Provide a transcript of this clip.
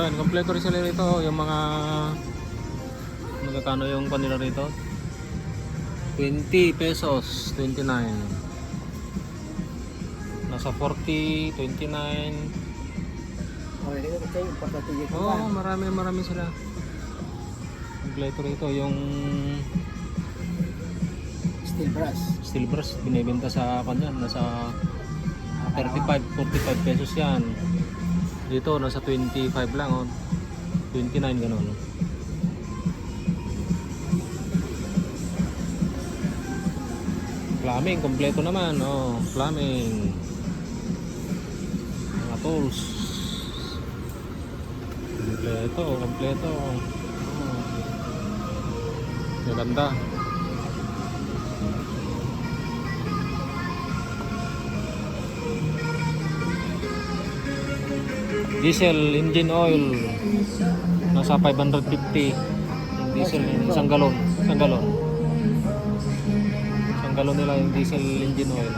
Yan, kompleto rin sila rito. Yung mga magkano yung kanila rito? 20 pesos, 29. Nasa 40, 29. Oh, marami sila. Kompleto rito yung steel brush binibenta sa kanya nasa 35, 45 pesos yan. Dito nasa 25 lang, oh. 29 ganun. Plumbing, kompleto naman, oh. Plumbing, mga tools, kompleto. Oh. Maganda. Diesel engine oil nasa 550 yung diesel, isang galon nila yung diesel engine oil.